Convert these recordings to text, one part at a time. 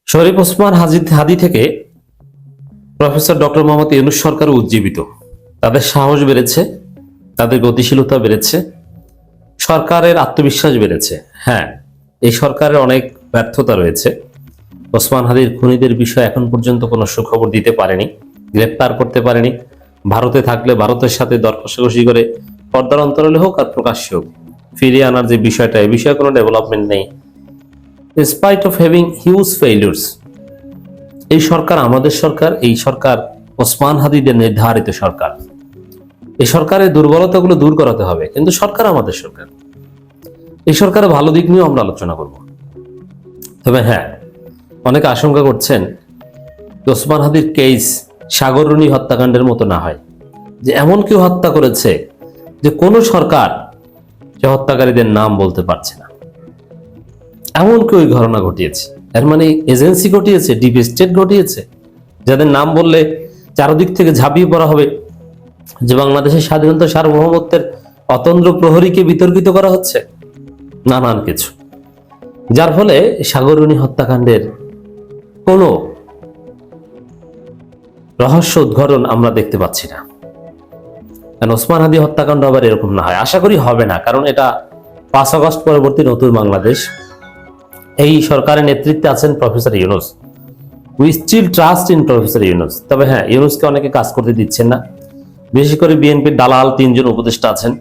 শরীফ ওসমান হাদি থেকে professor doctor Mohammad Yunus সরকার উজ্জীবিত। তাদের সাহস বেড়েছে, তাদের গতিশীলতা বেড়েছে, সরকারের আত্মবিশ্বাস বেড়েছে। হ্যাঁ, এই সরকারের অনেক ব্যর্থতা রয়েছে। ওসমান হাদির খুনিদের বিষয়ে এখন পর্যন্ত কোনো সুখবর দিতে পারেনি, গ্রেপ্তার করতে পারেনি। ভারতে থাকলে ভারতের সাথে দর কষাকষি করে পর্দার অন্তরালে হোক আর প্রকাশ্যে হোক ফিরিয়ে আনার যে বিষয়টা, এই বিষয়ে কোনো ডেভেলপমেন্ট নেই। In spite of having huge failures, এই সরকার আমাদের সরকার, এই সরকার ওসমান হাদিদের নির্ধারিত সরকার। এই সরকারের দুর্বলতাগুলো দূর করাতে হবে, কিন্তু সরকার আমাদের সরকার। এই সরকারের ভালো দিক নিয়েও আমরা আলোচনা করব। তবে হ্যাঁ, অনেকে আশঙ্কা করছেন ওসমান হাদির কেস সাগররুনি হত্যাকাণ্ডের মতো না হয়, যে এমন কেউ হত্যা করেছে যে কোনো সরকার সে হত্যাকারীদের নাম বলতে পারছে না। এমন কেউ এই ঘটনা ঘটিয়েছে, এর মানে এজেন্সি ঘটিয়েছে, ডিপ স্টেট ঘটিয়েছে, যাদের নাম বললে চারদিক থেকে ঝাঁপিয়ে পড়া হবে যে বাংলাদেশের স্বাধীনতা সার্বভৌমত্বের অতন্দ্র প্রহরীকে বিতর্কিত করা হচ্ছে, নানান কিছু, যার ফলে সাগররুনি হত্যাকাণ্ডের কোনো রহস্য উদ্ঘাটন আমরা দেখতে পাচ্ছি না। কারণ ওসমান হাদি হত্যাকাণ্ড আবার এরকম না হয়, আশা করি হবে না, কারণ এটা 5 আগস্ট পরবর্তী নতুন বাংলাদেশ। এই সরকারের নেতৃত্বে আছেন professor Yunus. We still trust in professor Yunus. তবে হ্যাঁ, ইউনূসকে অনেকে কাজ করতে দিচ্ছেন না, বিশেষ করে বিএনপির দালাল 3 জন উপদেষ্টা আছেন,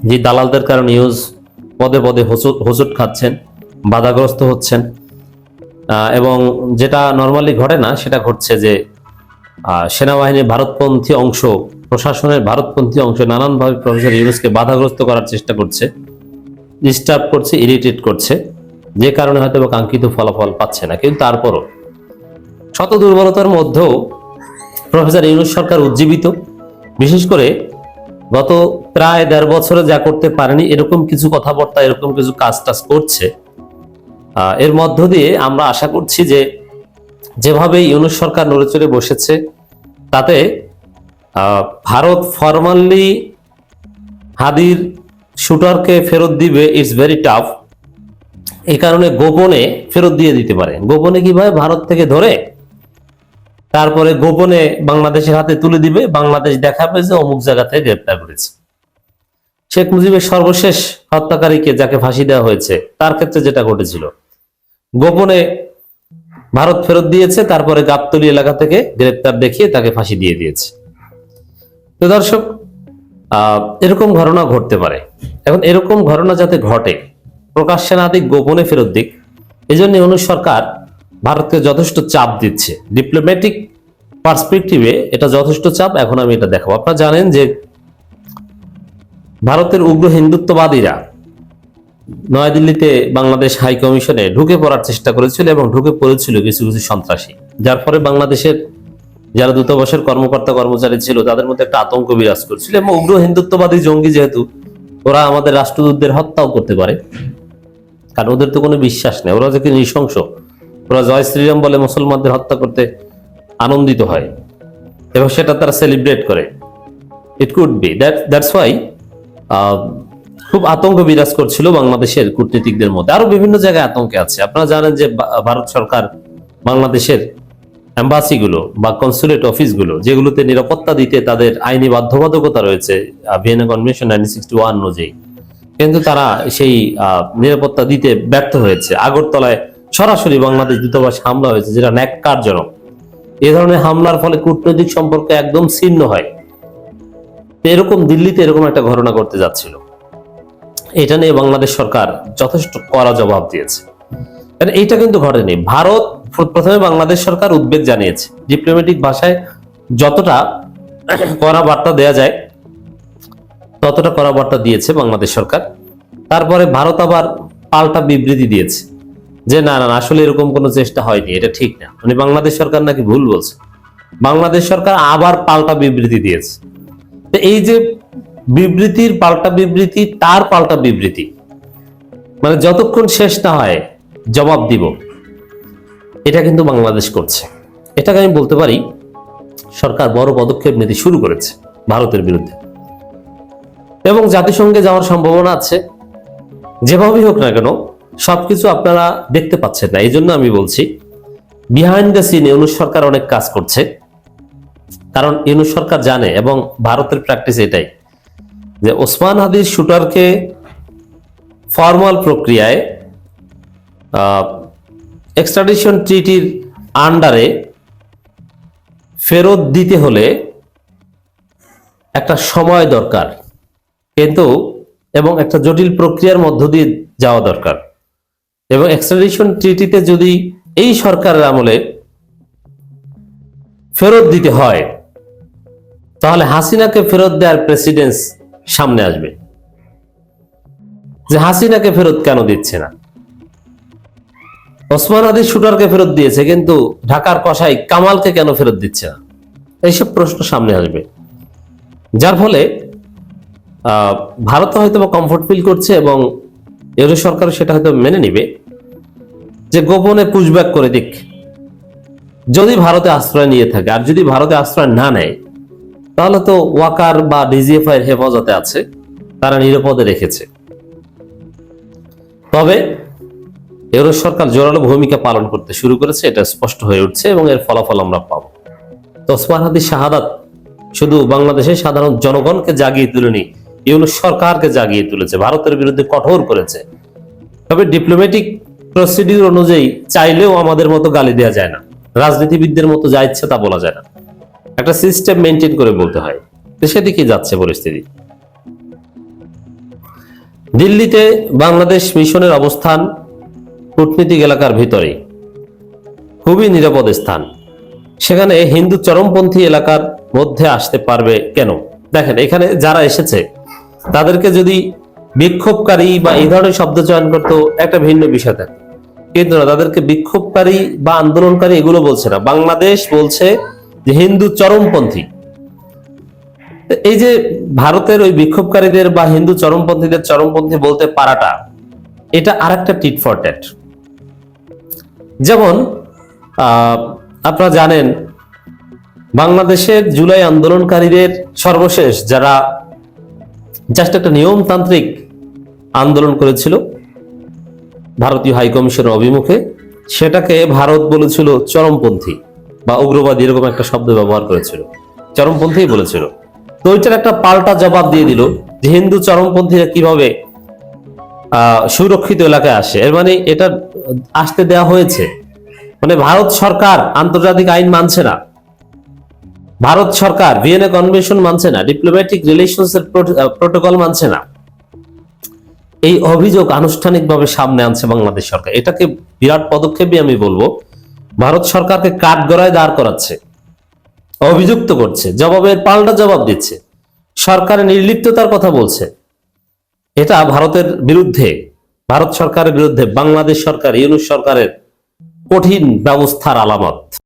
যে দালালদের কারণে ইউনূস পদে পদে হোঁচট খাচ্ছেন, বাধাগ্রস্ত হচ্ছেন। এবং যেটা নর্মালি ঘটে না সেটা ঘটছে, যে সেনাবাহিনীর ভারতপন্থী অংশ, প্রশাসনের ভারতপন্থী অংশ নানানভাবে প্রফেসর ইউনূসকে বাধাগ্রস্ত করার চেষ্টা করছে, ডিস্টার্ব করছে, ইরিটেট করছে, যে কারণে হয়তো কাঙ্ক্ষিত ফলাফল পাচ্ছে না। কিন্তু তারপরও শত দুর্বলতার মধ্যেও প্রফেসর ইউনূস সরকার উজ্জীবিত। বিশেষ করে গত প্রায় 1.5 বছরে যা করতে পারেনি এরকম কিছু কথাবার্তা, এরকম কিছু কাজ টাজ করছে। এর মধ্য দিয়ে আমরা আশা করছি যে যেভাবে ইউনূস সরকার নড়ে চড়ে বসেছে, তাতে ভারত ফরমালি হাদির শুটারকে ফেরত দিবে, ইটস ভেরি টাফ। এই কারণে গোপনে ফেরত দিয়ে দিতে পারে। গোপনে কিভাবে? ভারত থেকে ধরে তারপরে গোপনে বাংলাদেশের হাতে তুলে দিবে, বাংলাদেশ দেখাবে যে অমুক জায়গা থেকে গ্রেপ্তার করেছে। শেখ মুজিবের সর্বশেষ হত্যাকারীকে, যাকে ফাঁসি দেওয়া হয়েছে, তার ক্ষেত্রে যেটা ঘটেছিল, গোপনে ভারত ফেরত দিয়েছে, তারপরে গাবতলী এলাকা থেকে গ্রেপ্তার দেখিয়ে তাকে ফাঁসি দিয়ে দিয়েছে। তো দর্শক, এরকম ঘটনা ঘটতে পারে। এখন এরকম ঘটনা যাতে ঘটে, প্রকাশ্যে না দিক, গোপনে ফেরত দিক, এই জন্য ইউনূস সরকার ভারতকে যথেষ্ট চাপ দিচ্ছে। ডিপ্লোম্যাটিক পার্সপেক্টিভে এটা যথেষ্ট চাপ। এখন আমি এটা দেখাবো। আপনারা জানেন যে ভারতের উগ্র হিন্দুত্ববাদীরা নয়াদিল্লিতে বাংলাদেশ হাই কমিশনে ঢুকে পড়ার চেষ্টা করেছিল, এবং ঢুকে পড়েছিল কিছু কিছু সন্ত্রাসী, যার ফলে বাংলাদেশের যারা দূতাবাসের কর্মকর্তা কর্মচারী ছিল তাদের মধ্যে একটা আতঙ্ক বিরাজ করছিল। এবং উগ্র হিন্দুত্ববাদী জঙ্গি যেহেতু, ওরা আমাদের রাষ্ট্রদূতদের হত্যাও করতে পারে, কারণ ওদের তো কোনো বিশ্বাস নেই, ওরা যে কি নৃশংস, ওরা জয় শ্রীরাম বলে মুসলমানদের হত্যা করতে আনন্দিত হয় এবং সেটা তারা সেলিব্রেট করে। It could be that's why খুব আতঙ্ক বিরাজ করছিল বাংলাদেশের কূটনীতিকদের মধ্যে। আরো বিভিন্ন জায়গায় আতঙ্কে আছে। আপনারা জানেন যে ভারত সরকার বাংলাদেশের এম্বাসিগুলো বা কনসুলেট অফিসগুলো, যেগুলোতে নিরাপত্তা দিতে তাদের আইনি বাধ্যবাধকতা রয়েছে ভিয়েনা কনভেনশন 1961 অনুযায়ী, কিন্তু তারা সেই নিরাপত্তা দিতে ব্যর্থ হয়েছে। আগরতলায় সরাসরি বাংলাদেশ দূতাবাস হামলা হয়েছে, যেটা ন্যাক্কারজনক। এ ধরনের হামলার ফলে কূটনৈতিক সম্পর্ক একদম ছিন্ন হয়। এরকম দিল্লিতে এরকম একটা ঘটনা ঘটতে যাচ্ছিল, এটা নিয়ে বাংলাদেশ সরকার যথেষ্ট কড়া জবাব দিয়েছে। এইটা কিন্তু ঘটেনি। ভারত প্রথমে বাংলাদেশ সরকার উদ্বেগ জানিয়েছে, ডিপ্লোম্যাটিক ভাষায় যতটা কড়া বার্তা দেয়া যায় ততটা কড়া বার্তা দিয়েছে বাংলাদেশ সরকার। তারপরে ভারত আবার পাল্টা বিবৃতি দিয়েছে যে না না, আসলে এরকম কোনো চেষ্টা হয়নি, এটা ঠিক না, মানে বাংলাদেশ সরকার নাকি ভুল বলছে। বাংলাদেশ সরকার আবার পাল্টা বিবৃতি দিয়েছে। তো এই যে বিবৃতির পাল্টা বিবৃতি, তার পাল্টা বিবৃতি, মানে যতক্ষণ শেষ না হয় জবাব দিব, এটা কিন্তু বাংলাদেশ করছে। এটাকে আমি বলতে পারি সরকার বড় পদক্ষেপ নিতে শুরু করেছে ভারতের বিরুদ্ধে, এবং জাতিসংঘে যাওয়ার সম্ভাবনা আছে। যেভাবেই হোক না কেন, সবকিছু আপনারা দেখতে পাচ্ছেন না। এই জন্য আমি বলছি বিহাইন্ড দ্য সিন ইউনূস সরকার অনেক কাজ করছে, কারণ ইউনূস সরকার জানে এবং ভারতের প্র্যাকটিস এটাই যে ওসমান হাদির শুটারকে ফর্মাল প্রক্রিয়ায় এক্সট্রাডিশন ট্রিটির আন্ডারে ফেরত দিতে হলে একটা সময় দরকার, কিন্তু এবং একটা জটিল প্রক্রিয়ার মধ্য দিয়ে যাওয়া দরকার। এবং এক্সট্রাডিশন ট্রিটিতে যদি এই সরকারের আমলে ফেরত দিতে হয়, তাহলে হাসিনাকে ফেরত দেওয়ার প্রেসিডেন্স সামনে আসবে যে হাসিনাকে ফেরত কেন দিচ্ছে না। ওসমান হাদির শুটারকে ফেরত দিয়েছে, কিন্তু ঢাকার কসাই কামালকে কেন ফেরত দিচ্ছে না, এইসব প্রশ্ন সামনে আসবে। যার ফলে ভারত হয়তো কমফোর্ট ফিল করছে এবং ইউনূস সরকার সেটা হয়তো মেনে নিবে যে গোপনে পুশব্যাক করে দিক, যদি ভারতে আশ্রয় নিয়ে থাকে। আর যদি ভারতে আশ্রয় না নেয়, তাহলে তো ওয়াকার বা ডিজিএফআই এর হেফাজতে আছে, তারা নিরাপদে রেখেছে। তবে ইউনূস সরকার জোরালো ভূমিকা পালন করতে শুরু করেছে, এটা স্পষ্ট হয়ে উঠছে এবং এর ফলাফল আমরা পাবো। তো ওসমান হাদির শাহাদাত শুধু বাংলাদেশের সাধারণ জনগণকে জাগিয়ে তুলেনি, ইউনূস সরকারকে জাগিয়ে তুলেছে, ভারতের বিরুদ্ধে কঠোর করেছে। তবে ডিপ্লোম্যাটিক প্রসিডিউর অনুযায়ী চাইলেও আমাদের মতো গালি দেওয়া যায় না, রাজনীতিবিদদের মতো যা ইচ্ছে তা বলা যায় না, একটা সিস্টেম মেনটেন করে বলতে হয়। তো সেদিকে যাচ্ছে পরিস্থিতি। দিল্লিতে বাংলাদেশ মিশনের অবস্থান কূটনীতিক এলাকার ভিতরে খুবই নিরাপদ স্থান, সেখানে হিন্দু চরমপন্থী এলাকার মধ্যে আসতে পারবে কেন? দেখেন, এখানে যারা এসেছে তাদেরকে যদি বিক্ষোভকারী বা এই ধরনের শব্দ চয়ন করতো একটা ভিন্ন বিষয় থাকে, কিন্তু না, তাদেরকে বিক্ষোভকারী বা আন্দোলনকারী এগুলো বলছে না, বাংলাদেশ বলছে যে হিন্দু চরমপন্থী। এই যে ভারতের ওই বিক্ষোভকারীদের বা হিন্দু চরমপন্থীদের চরমপন্থী বলতে পারাটা, এটা আরেকটা টিট ফর ট্যাট। যেমন আপনারা জানেন, বাংলাদেশের জুলাই আন্দোলনকারীদের সর্বশেষ যারা জাস্ট একটা নিয়মতান্ত্রিক আন্দোলন করেছিল ভারতীয় হাইকমিশনের অভিমুখে, সেটাকে ভারত বলেছিল চরমপন্থী বা উগ্রবাদী, এরকম একটা শব্দ ব্যবহার করেছিল, চরমপন্থী বলেছিল। তো ওইটার একটা পাল্টা জবাব দিয়ে দিল যে হিন্দু চরমপন্থীরা কিভাবে সুরক্ষিত এলাকায় আসে। এর মানে এটা আসতে দেওয়া হয়েছে, মানে ভারত সরকার আন্তর্জাতিক আইন মানছে না, ভারত সরকার ভিয়েনা কনভেনশন মানছে না, ডিপ্লোম্যাটিক রিলেশনস এর প্রোটোকল মানছে না। এই অভিযোগ আনুষ্ঠানিকভাবে সামনে আনছে বাংলাদেশ সরকার। এটাকে বিরাট পদক্ষেপই আমি বলবো। ভারত সরকারকে কাঠগড়ায় দাঁড় করাচ্ছে, অভিযুক্ত করছে, জবাবের পাল্টা জবাব দিচ্ছে, সরকারের নির্লিপ্ততার কথা বলছে। এটা ভারতের বিরুদ্ধে, ভারত সরকারের বিরুদ্ধে বাংলাদেশ সরকার, ইউনূস সরকারের কঠিন ব্যবস্থার আলামত।